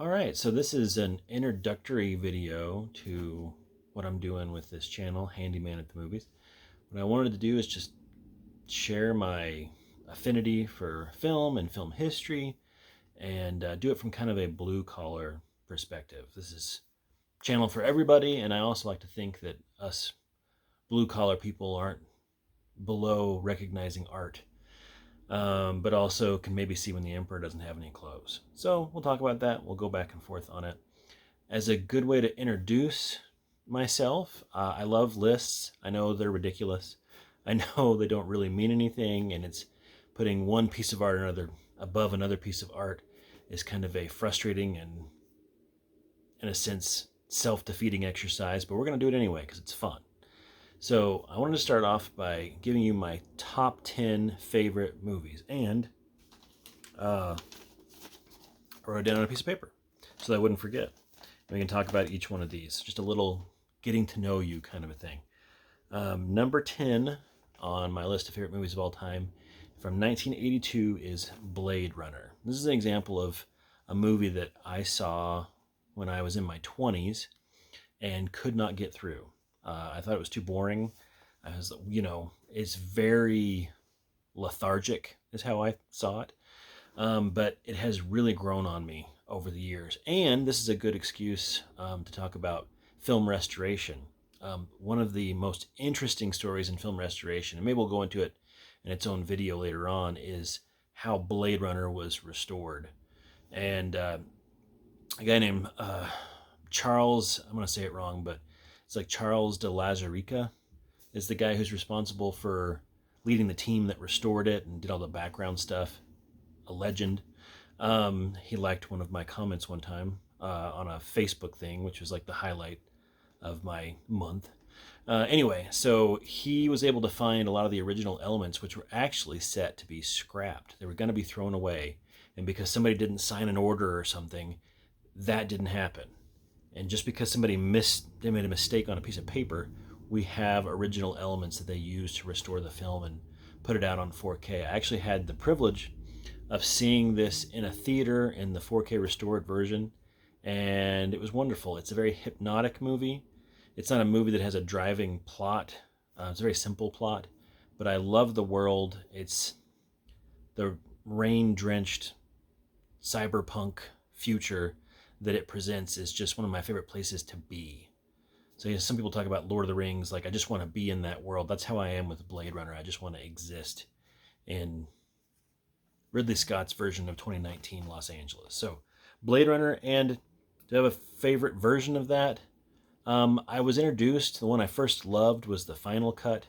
All right, so this is an introductory video to what I'm doing with this channel, Handyman at the Movies. What I wanted to do is just share my affinity for film and film history and do it from kind of a blue-collar perspective. This is a channel for everybody, and I also like to think that us blue-collar people aren't below recognizing art. But also can maybe see when the emperor doesn't have any clothes. So we'll talk about that. We'll go back and forth on it. As a good way to introduce myself, I love lists. I know they're ridiculous. I know they don't really mean anything, and it's putting one piece of art above another piece of art is kind of a frustrating and, in a sense, self-defeating exercise, but we're going to do it anyway because it's fun. So I wanted to start off by giving you my top 10 favorite movies, and I wrote it down on a piece of paper so that I wouldn't forget. And we can talk about each one of these, just a little getting to know you kind of a thing. Number 10 on my list of favorite movies of all time from 1982 is Blade Runner. This is an example of a movie that I saw when I was in my 20s and could not get through. I thought it was too boring. It's very lethargic is how I saw it. But it has really grown on me over the years. And this is a good excuse to talk about film restoration. One of the most interesting stories in film restoration, and maybe we'll go into it in its own video later on, is how Blade Runner was restored. And a guy named Charles, I'm going to say it wrong, but it's like Charles de Lauzirika is the guy who's responsible for leading the team that restored it and did all the background stuff. A legend. He liked one of my comments one time on a Facebook thing, which was like the highlight of my month. Anyway, so he was able to find a lot of the original elements which were actually set to be scrapped. They were going to be thrown away. And because somebody didn't sign an order or something, that didn't happen. And just because they made a mistake on a piece of paper, we have original elements that they used to restore the film and put it out on 4K. I actually had the privilege of seeing this in a theater in the 4K restored version, and it was wonderful. It's a very hypnotic movie. It's not a movie that has a driving plot. It's a very simple plot, but I love the world. It's the rain-drenched cyberpunk future that it presents is just one of my favorite places to be. So some people talk about Lord of the Rings, like I just want to be in that world. That's how I am with Blade Runner. I just want to exist in Ridley Scott's version of 2019 Los Angeles. So Blade Runner, and do I have a favorite version of that? I was introduced, the one I first loved was the final cut.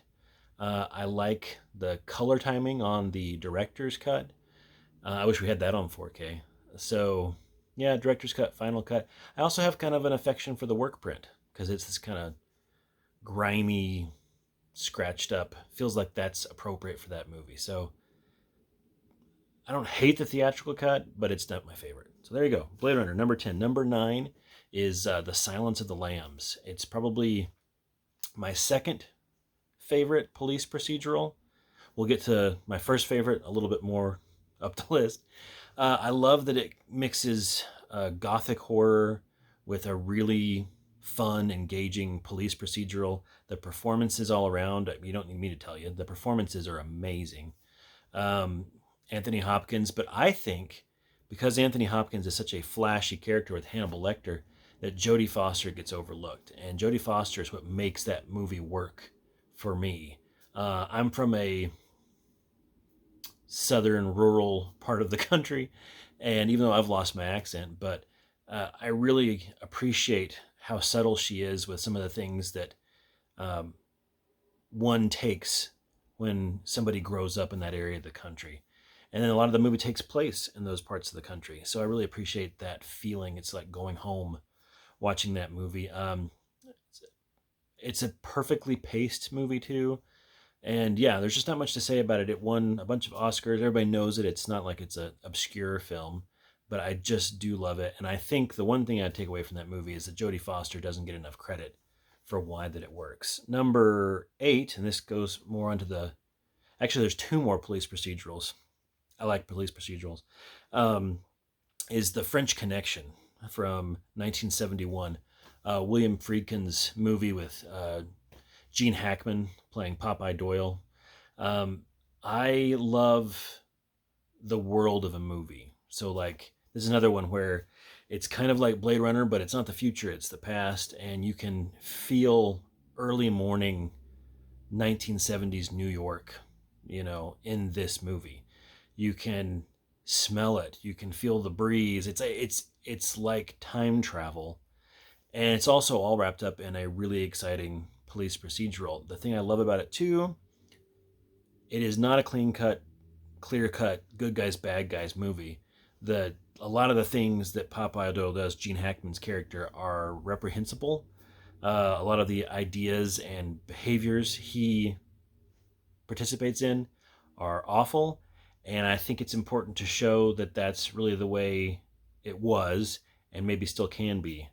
I like the color timing on the director's cut. I wish we had that on 4K. So yeah, director's cut, final cut. I also have kind of an affection for the work print because it's this kind of grimy, scratched up. Feels like that's appropriate for that movie. So I don't hate the theatrical cut, but it's not my favorite. So there you go. Blade Runner, number 10. Number 9 is The Silence of the Lambs. It's probably my second favorite police procedural. We'll get to my first favorite a little bit more up the list. I love that it mixes gothic horror with a really fun, engaging police procedural. The performances all around, you don't need me to tell you, the performances are amazing. Anthony Hopkins, but I think because Anthony Hopkins is such a flashy character with Hannibal Lecter, that Jodie Foster gets overlooked. And Jodie Foster is what makes that movie work for me. I'm from a southern rural part of the country, and even though I've lost my accent, but I really appreciate how subtle she is with some of the things that one takes when somebody grows up in that area of the country. And then a lot of the movie takes place in those parts of the country, so I really appreciate that feeling. It's like going home watching that movie. It's a perfectly paced movie too. And yeah, there's just not much to say about it. It won a bunch of Oscars. Everybody knows it. It's not like it's an obscure film, but I just do love it. And I think the one thing I'd take away from that movie is that Jodie Foster doesn't get enough credit for why that it works. Number 8, and this goes more onto the... Actually, there's 2 more police procedurals. I like police procedurals. Is The French Connection. from 1971. William Friedkin's movie with Gene Hackman playing Popeye Doyle. I love the world of a movie. So, like, this is another one where it's kind of like Blade Runner, but it's not the future, it's the past. And you can feel early morning 1970s New York, in this movie. You can smell it. You can feel the breeze. It's like time travel, and it's also all wrapped up in a really exciting police procedural. The thing I love about it too, it is not a clear cut good guys bad guys movie. A lot of the things that Popeye Doyle does, Gene Hackman's character, are reprehensible. A lot of the ideas and behaviors he participates in are awful, and I think it's important to show that that's really the way it was and maybe still can be.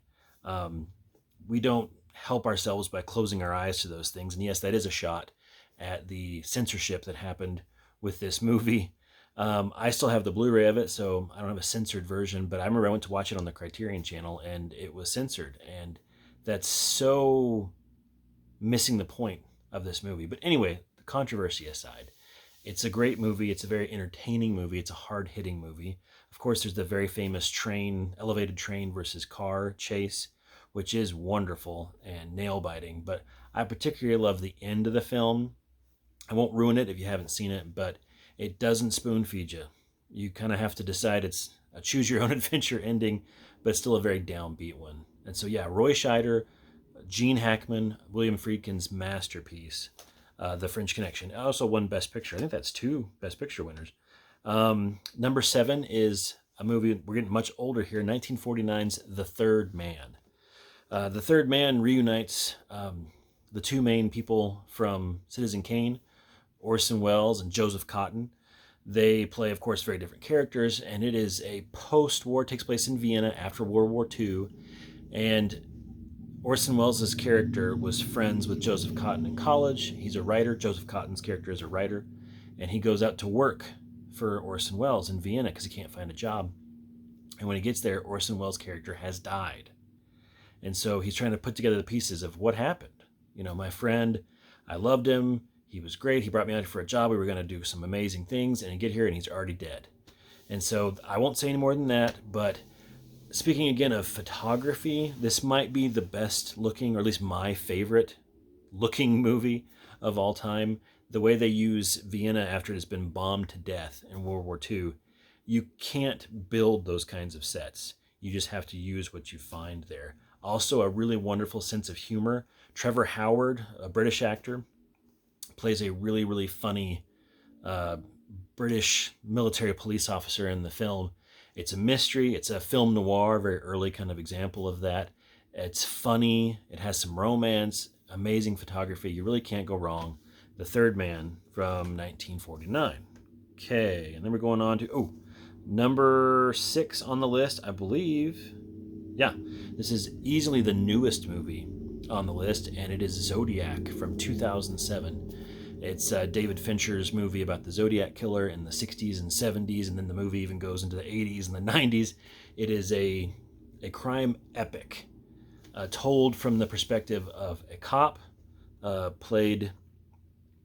We don't help ourselves by closing our eyes to those things, and yes, that is a shot at the censorship that happened with this movie. I still have the Blu-ray of it, so I don't have a censored version, but I remember I went to watch it on the Criterion channel and it was censored, and that's so missing the point of this movie. But anyway, the controversy aside, it's a great movie. It's a very entertaining movie. It's a hard-hitting movie. Of course, there's the very famous elevated train versus car chase, which is wonderful and nail-biting. But I particularly love the end of the film. I won't ruin it if you haven't seen it, but it doesn't spoon-feed you. You kind of have to decide it's a choose-your-own-adventure ending, but it's still a very downbeat one. And so, yeah, Roy Scheider, Gene Hackman, William Friedkin's masterpiece, The French Connection. Also won Best Picture. I think that's 2 Best Picture winners. Number 7 is a movie, we're getting much older here, 1949's The Third Man. The Third Man reunites the 2 main people from Citizen Kane, Orson Welles and Joseph Cotten. They play, of course, very different characters, and it is a post-war, takes place in Vienna after World War II, and Orson Welles' character was friends with Joseph Cotten in college. He's a writer. Joseph Cotten's character is a writer, and he goes out to work for Orson Welles in Vienna because he can't find a job. And when he gets there, Orson Welles' character has died. And so he's trying to put together the pieces of what happened. My friend, I loved him. He was great. He brought me out for a job. We were going to do some amazing things, and I get here and he's already dead. And so I won't say any more than that, but speaking again of photography, this might be the best looking, or at least my favorite looking movie of all time. The way they use Vienna after it has been bombed to death in World War II, you can't build those kinds of sets. You just have to use what you find there. Also, a really wonderful sense of humor. Trevor Howard, a British actor, plays a really, really funny British military police officer in the film. It's a mystery. It's a film noir, very early kind of example of that. It's funny. It has some romance, amazing photography. You really can't go wrong. The Third Man from 1949. Okay, and then we're going on to, number 6 on the list, I believe. Yeah, this is easily the newest movie on the list, and it is Zodiac from 2007. It's David Fincher's movie about the Zodiac Killer in the 60s and 70s, and then the movie even goes into the 80s and the 90s. It is a crime epic told from the perspective of a cop, played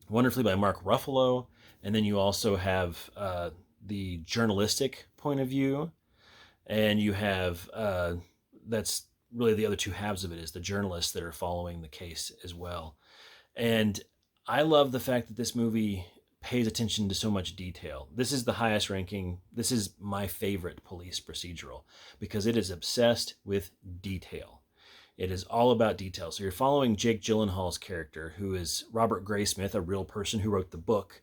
wonderfully by Mark Ruffalo, and then you also have the journalistic point of view, and you have, that's really the other 2 halves of it, is the journalists that are following the case as well. And I love the fact that this movie pays attention to so much detail. This is the highest ranking, this is my favorite police procedural, because it is obsessed with detail. It is all about detail. So you're following Jake Gyllenhaal's character, who is Robert Graysmith, a real person who wrote the book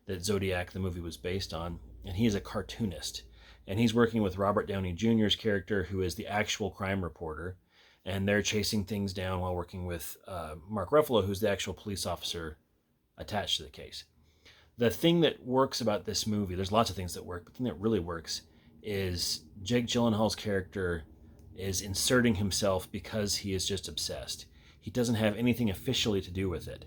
that Zodiac, the movie, was based on, and he is a cartoonist. And he's working with Robert Downey Jr.'s character, who is the actual crime reporter, and they're chasing things down while working with Mark Ruffalo, who's the actual police officer attached to the case. The thing that works about this movie, there's lots of things that work, but the thing that really works is Jake Gyllenhaal's character is inserting himself because he is just obsessed. He doesn't have anything officially to do with it.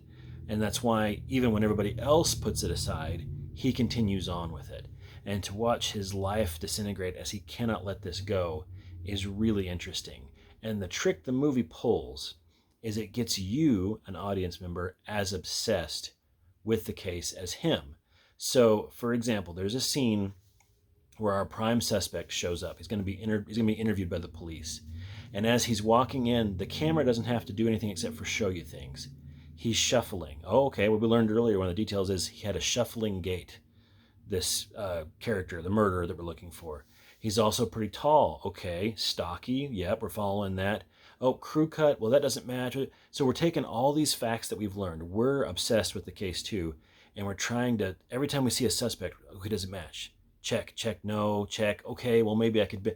And that's why even when everybody else puts it aside, he continues on with it. And to watch his life disintegrate as he cannot let this go is really interesting. And the trick the movie pulls is it gets you, an audience member, as obsessed with the case as him. So, for example, there's a scene where our prime suspect shows up. He's going to be interviewed by the police. And as he's walking in, the camera doesn't have to do anything except for show you things. He's shuffling. Oh, okay. What we learned earlier, one of the details is he had a shuffling gait, this character, the murderer that we're looking for. He's also pretty tall. Okay. Stocky. Yep, we're following that. Oh, crew cut. Well, that doesn't match. So we're taking all these facts that we've learned. We're obsessed with the case too. And we're trying to, every time we see a suspect, okay, does it match? Check, check, no, check. Okay, well, maybe I could be.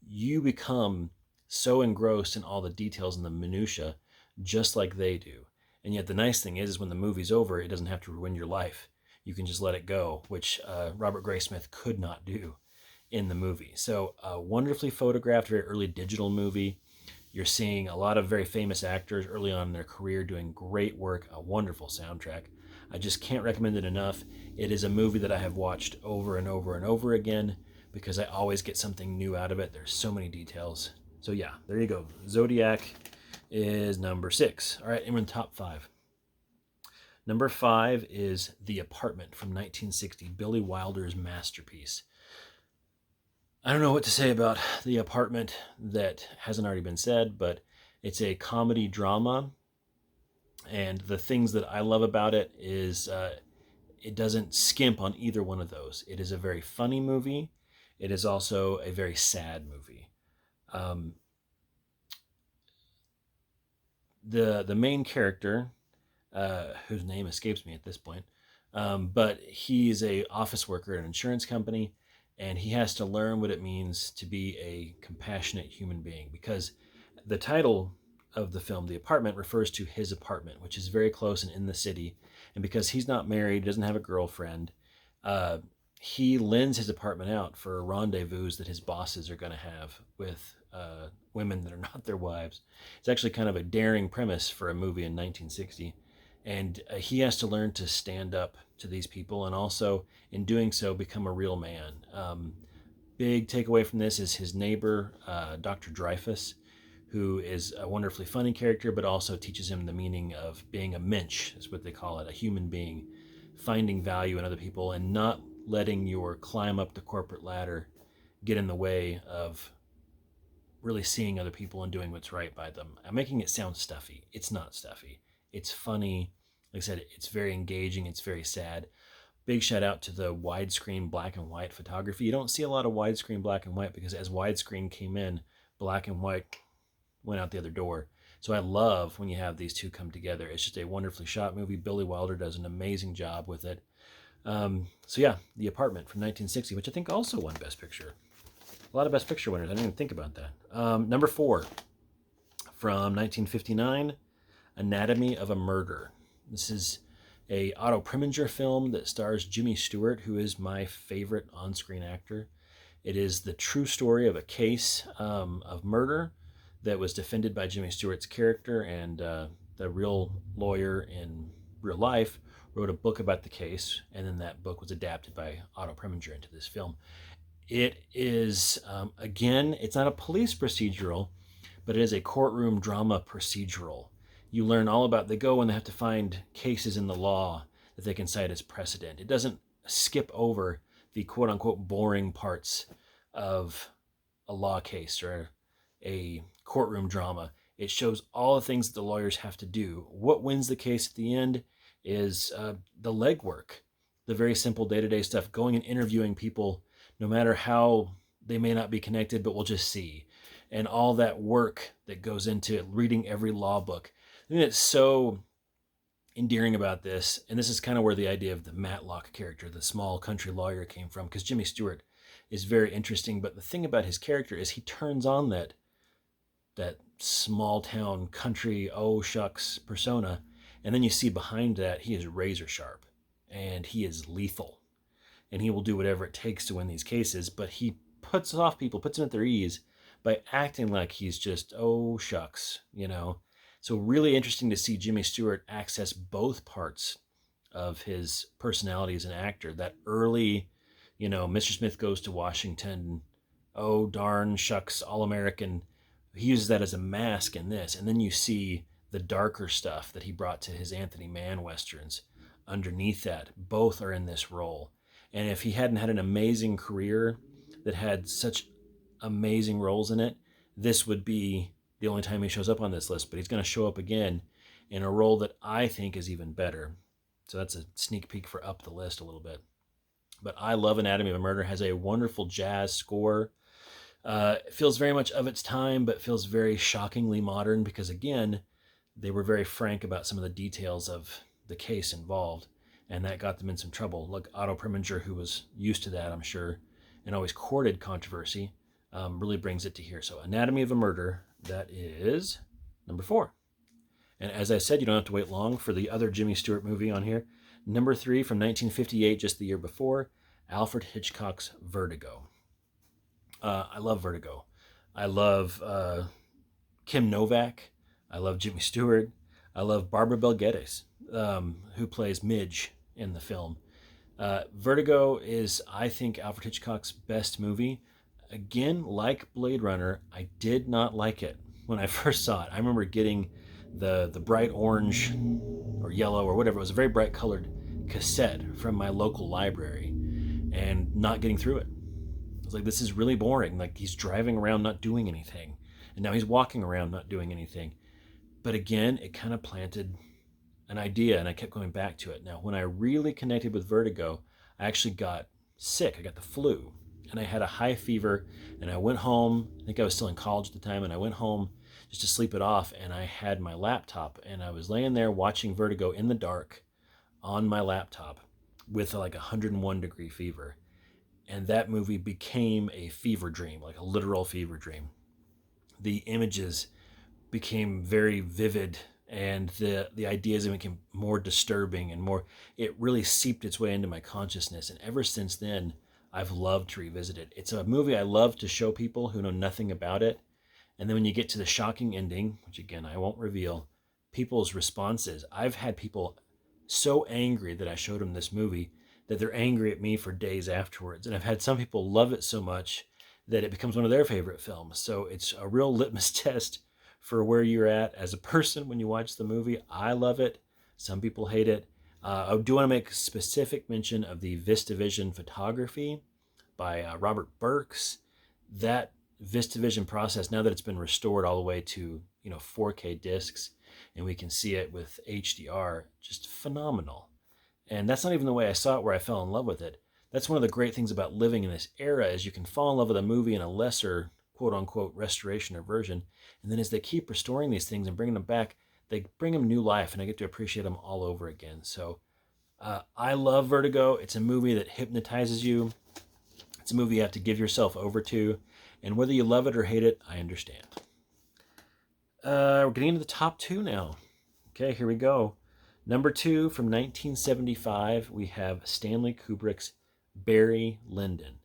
You become so engrossed in all the details and the minutia, just like they do. And yet the nice thing is when the movie's over, it doesn't have to ruin your life. You can just let it go, which Robert Graysmith could not do in the movie. So wonderfully photographed, very early digital movie. You're seeing a lot of very famous actors early on in their career doing great work, a wonderful soundtrack. I just can't recommend it enough. It is a movie that I have watched over and over and over again because I always get something new out of it. There's so many details. So yeah, there you go. Zodiac is number 6. All right, and we're in the top 5. Number 5 is The Apartment from 1960, Billy Wilder's masterpiece. I don't know what to say about The Apartment that hasn't already been said, but it's a comedy drama. And the things that I love about it is it doesn't skimp on either one of those. It is a very funny movie. It is also a very sad movie. The main character, whose name escapes me at this point, but he's a office worker at an insurance company, and he has to learn what it means to be a compassionate human being, because the title of the film, The Apartment, refers to his apartment, which is very close and in the city. And because he's not married, doesn't have a girlfriend, he lends his apartment out for rendezvous that his bosses are going to have with women that are not their wives. It's actually kind of a daring premise for a movie in 1960. And he has to learn to stand up to these people and also, in doing so, become a real man. Big takeaway from this is his neighbor, Dr. Dreyfus, who is a wonderfully funny character, but also teaches him the meaning of being a mensch, is what they call it, a human being, finding value in other people and not letting your climb up the corporate ladder get in the way of really seeing other people and doing what's right by them. I'm making it sound stuffy. It's not stuffy. It's funny. Like I said, it's very engaging. It's very sad. Big shout out to the widescreen black and white photography. You don't see a lot of widescreen black and white because as widescreen came in, black and white went out the other door. So I love when you have these two come together. It's just a wonderfully shot movie. Billy Wilder does an amazing job with it. So yeah, The Apartment from 1960, which I think also won Best Picture. A lot of Best Picture winners. I didn't even think about that. Number 4 from 1959, Anatomy of a Murder. This is a Otto Preminger film that stars Jimmy Stewart, who is my favorite on-screen actor. It is the true story of a case of murder that was defended by Jimmy Stewart's character, and the real lawyer in real life wrote a book about the case, and then that book was adapted by Otto Preminger into this film. It is, again, it's not a police procedural, but it is a courtroom drama procedural. You learn all about, they go and they have to find cases in the law that they can cite as precedent. It doesn't skip over the quote-unquote boring parts of a law case or a courtroom drama. It shows all the things that the lawyers have to do. What wins the case at the end is the legwork, the very simple day-to-day stuff, going and interviewing people, no matter how they may not be connected, but we'll just see. And all that work that goes into reading every law book. I think it's so endearing about this, and this is kind of where the idea of the Matlock character, the small country lawyer, came from, because Jimmy Stewart is very interesting, but the thing about his character is he turns on that small town country, oh shucks persona, and then you see behind that he is razor sharp, and he is lethal, and he will do whatever it takes to win these cases, but he puts off people, puts them at their ease by acting like he's just, oh shucks, you know. So really interesting to see Jimmy Stewart access both parts of his personality as an actor. That early, you know, Mr. Smith Goes to Washington oh darn shucks, all American. He uses that as a mask in this, and then you see the darker stuff that he brought to his Anthony Mann westerns. Underneath that, both are in this role. And if he hadn't had an amazing career that had such amazing roles in it, this would be the only time he shows up on this list. But he's going to show up again in a role that I think is even better. So that's a sneak peek for up the list a little bit. But I love Anatomy of a Murder. It has a wonderful jazz score. It feels very much of its time, but feels very shockingly modern because, again, they were very frank about some of the details of the case involved, and that got them in some trouble. Like Otto Preminger, who was used to that, I'm sure, and always courted controversy, really brings it to here. So Anatomy of a Murder, that is number 4. And as I said, you don't have to wait long for the other Jimmy Stewart movie on here. Number 3 from 1958, just the year before, Alfred Hitchcock's Vertigo. I love Vertigo. I love Kim Novak. I love Jimmy Stewart. I love Barbara Bel Geddes, who plays Midge in the film. Vertigo is, I think, Alfred Hitchcock's best movie. Again, like Blade Runner, I did not like it when I first saw it. I remember getting the bright orange or yellow or whatever. It was a very bright colored cassette from my local library and not getting through it. I was like, this is really boring. Like, he's driving around not doing anything. And now he's walking around not doing anything. But again, it kind of planted an idea, and I kept going back to it. Now, when I really connected with Vertigo, I actually got sick. I got the flu, and I had a high fever, and I went home. I think I was still in college at the time, and I went home just to sleep it off, and I had my laptop, and I was laying there watching Vertigo in the dark on my laptop with like 101-degree fever. And that movie became a fever dream, like a literal fever dream. The images became very vivid, and the ideas became more disturbing and more, it really seeped its way into my consciousness. And ever since then, I've loved to revisit it. It's a movie I love to show people who know nothing about it. And then when you get to the shocking ending, which again, I won't reveal, people's responses. I've had people so angry that I showed them this movie that they're angry at me for days afterwards. And I've had some people love it so much that it becomes one of their favorite films. So it's a real litmus test for where you're at as a person when you watch the movie. I love it. Some people hate it. I do want to make specific mention of the VistaVision photography by Robert Burks. That VistaVision process, now that it's been restored all the way to 4K discs, and we can see it with HDR, just phenomenal. And that's not even the way I saw it where I fell in love with it. That's one of the great things about living in this era is you can fall in love with a movie in a lesser quote-unquote restoration or version, and then as they keep restoring these things and bringing them back, they bring them new life, and I get to appreciate them all over again. So I love Vertigo. It's a movie that hypnotizes you. It's a movie you have to give yourself over to, and whether you love it or hate it, I understand. We're getting into the top 2 now. Okay, here we go. Number 2 from 1975, we have Stanley Kubrick's Barry Lyndon.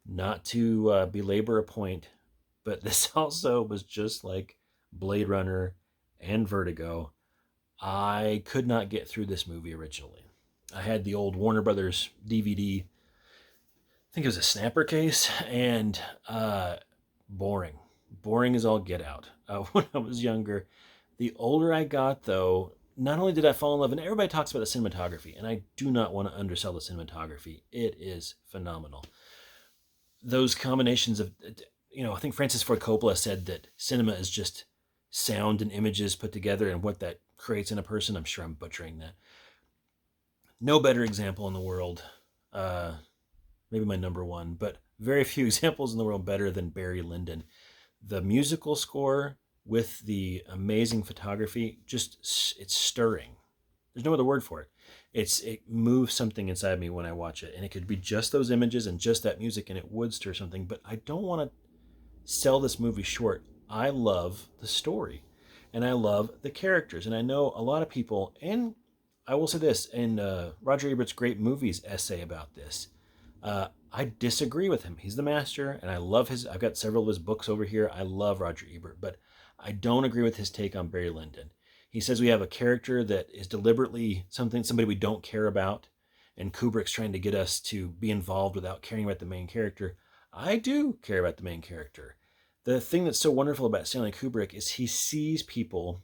Not to belabor a point, but this also was just like Blade Runner and Vertigo. I could not get through this movie originally. I had the old Warner Brothers DVD, I think it was a snapper case, and boring. Boring as all get out when I was younger. The older I got, though, not only did I fall in love, and everybody talks about the cinematography, and I do not want to undersell the cinematography. It is phenomenal. Those combinations of, I think Francis Ford Coppola said that cinema is just sound and images put together and what that creates in a person. I'm sure I'm butchering that. No better example in the world. Maybe my number 1, but very few examples in the world better than Barry Lyndon. The musical score with the amazing photography, it's stirring. There's no other word for it. It moves something inside me when I watch it, and it could be just those images and just that music, and it would stir something, but I don't want to sell this movie short. I love the story, and I love the characters, and I know a lot of people, and I will say this, in Roger Ebert's Great Movies essay about this, I disagree with him. He's the master, and I love I've got several of his books over here. I love Roger Ebert, but I don't agree with his take on Barry Lyndon. He says we have a character that is deliberately somebody we don't care about, and Kubrick's trying to get us to be involved without caring about the main character. I do care about the main character. The thing that's so wonderful about Stanley Kubrick is he sees people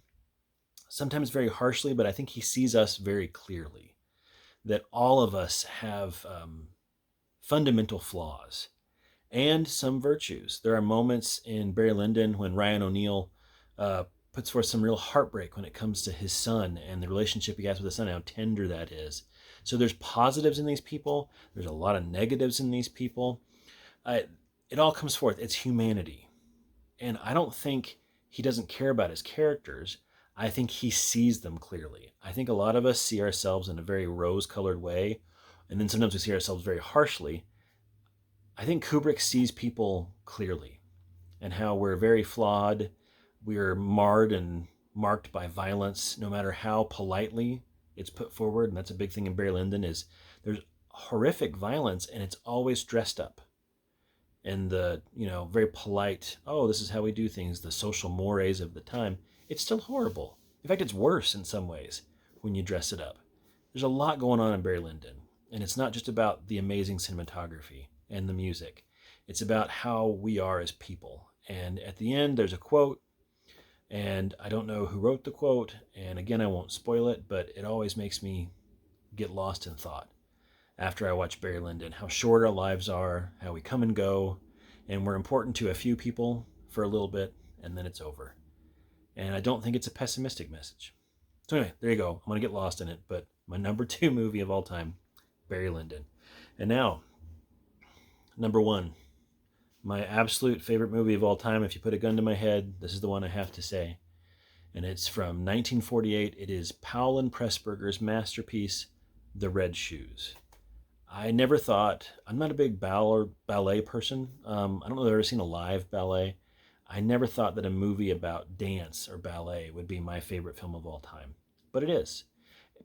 sometimes very harshly, but I think he sees us very clearly. That all of us have fundamental flaws and some virtues. There are moments in Barry Lyndon when Ryan O'Neal uh, puts forth some real heartbreak when it comes to his son and the relationship he has with his son, how tender that is. So there's positives in these people. There's a lot of negatives in these people. It all comes forth. It's humanity. And I don't think he doesn't care about his characters. I think he sees them clearly. I think a lot of us see ourselves in a very rose-colored way, and then sometimes we see ourselves very harshly. I think Kubrick sees people clearly and how we're very flawed. We're marred and marked by violence, no matter how politely it's put forward. And that's a big thing in Barry Lyndon is there's horrific violence and it's always dressed up. And the, very polite, oh, this is how we do things, the social mores of the time, it's still horrible. In fact, it's worse in some ways when you dress it up. There's a lot going on in Barry Lyndon. And it's not just about the amazing cinematography and the music. It's about how we are as people. And at the end, there's a quote, and I don't know who wrote the quote, and again, I won't spoil it, but it always makes me get lost in thought after I watch Barry Lyndon, how short our lives are, how we come and go, and we're important to a few people for a little bit, and then it's over. And I don't think it's a pessimistic message. So anyway, there you go. I'm going to get lost in it, but my number 2 movie of all time, Barry Lyndon. And now, number 1, my absolute favorite movie of all time. If you put a gun to my head, this is the one I have to say. And it's from 1948. It is Powell and Pressburger's masterpiece, The Red Shoes. I never thought, I'm not a big ballet person. I don't know if I've ever seen a live ballet. I never thought that a movie about dance or ballet would be my favorite film of all time. But it is,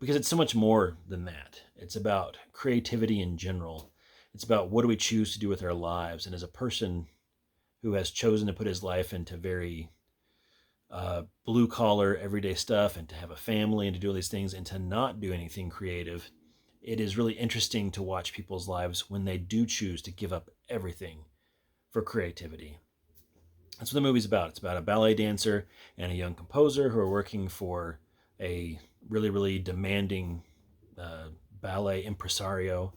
because it's so much more than that. It's about creativity in general. It's about what do we choose to do with our lives. And as a person who has chosen to put his life into very blue-collar, everyday stuff and to have a family and to do all these things and to not do anything creative, it is really interesting to watch people's lives when they do choose to give up everything for creativity. That's what the movie's about. It's about a ballet dancer and a young composer who are working for a really, really demanding ballet impresario,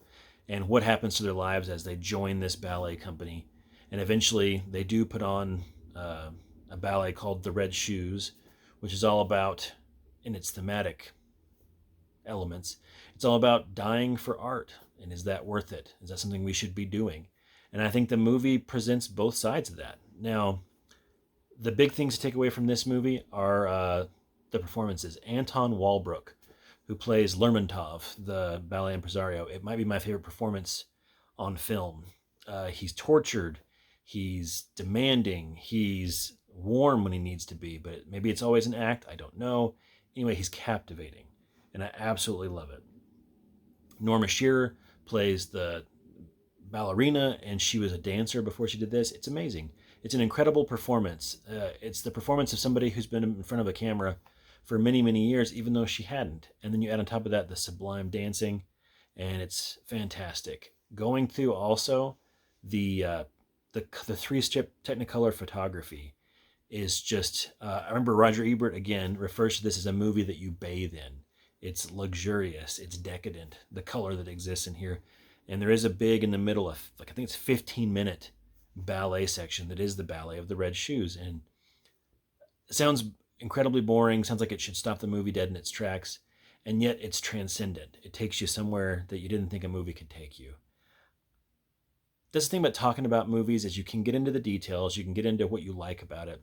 and what happens to their lives as they join this ballet company. And eventually they do put on a ballet called The Red Shoes, which is all about, in its thematic elements, it's all about dying for art. And is that worth it? Is that something we should be doing? And I think the movie presents both sides of that. Now, the big things to take away from this movie are the performances. Anton Walbrook, who plays Lermontov, the ballet impresario, it might be my favorite performance on film. He's tortured, he's demanding, he's warm when he needs to be, but maybe it's always an act, I don't know. Anyway, he's captivating, and I absolutely love it. Norma Shearer plays the ballerina, and she was a dancer before she did this. It's amazing. It's an incredible performance. It's the performance of somebody who's been in front of a camera for many, many years, even though she hadn't. And then you add on top of that the sublime dancing, and it's fantastic. Going through also the 3-strip Technicolor photography is just, I remember Roger Ebert, again, refers to this as a movie that you bathe in. It's luxurious, it's decadent, the color that exists in here. And there is a big, in the middle of, I think it's 15-minute ballet section that is the ballet of The Red Shoes. And it sounds incredibly boring, sounds like it should stop the movie dead in its tracks, and yet it's transcendent. It takes you somewhere that you didn't think a movie could take you. That's the thing about talking about movies, is you can get into the details, you can get into what you like about it.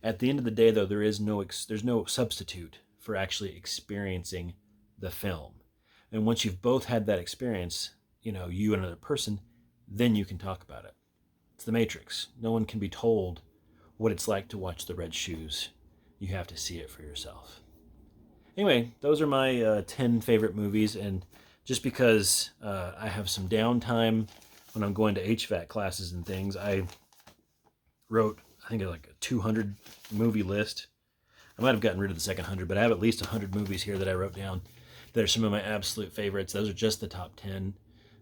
At the end of the day, though, there's no substitute for actually experiencing the film. And once you've both had that experience, you and another person, then you can talk about it. It's the Matrix. No one can be told what it's like to watch The Red Shoes. You have to see it for yourself. Anyway, those are my 10 favorite movies, and just because I have some downtime when I'm going to HVAC classes and things, I wrote, I think, like a 200 movie list. I might have gotten rid of the second 100, but I have at least 100 movies here that I wrote down that are some of my absolute favorites. Those are just the top 10.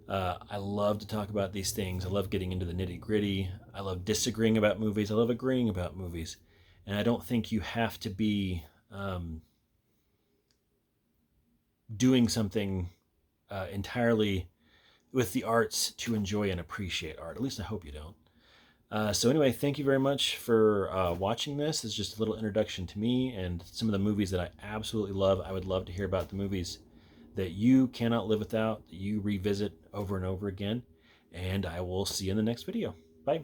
I love to talk about these things. I love getting into the nitty gritty. I love disagreeing about movies. I love agreeing about movies. And I don't think you have to be doing something entirely with the arts to enjoy and appreciate art. At least I hope you don't. So anyway, thank you very much for watching this. It's just a little introduction to me and some of the movies that I absolutely love. I would love to hear about the movies that you cannot live without, that you revisit over and over again. And I will see you in the next video. Bye.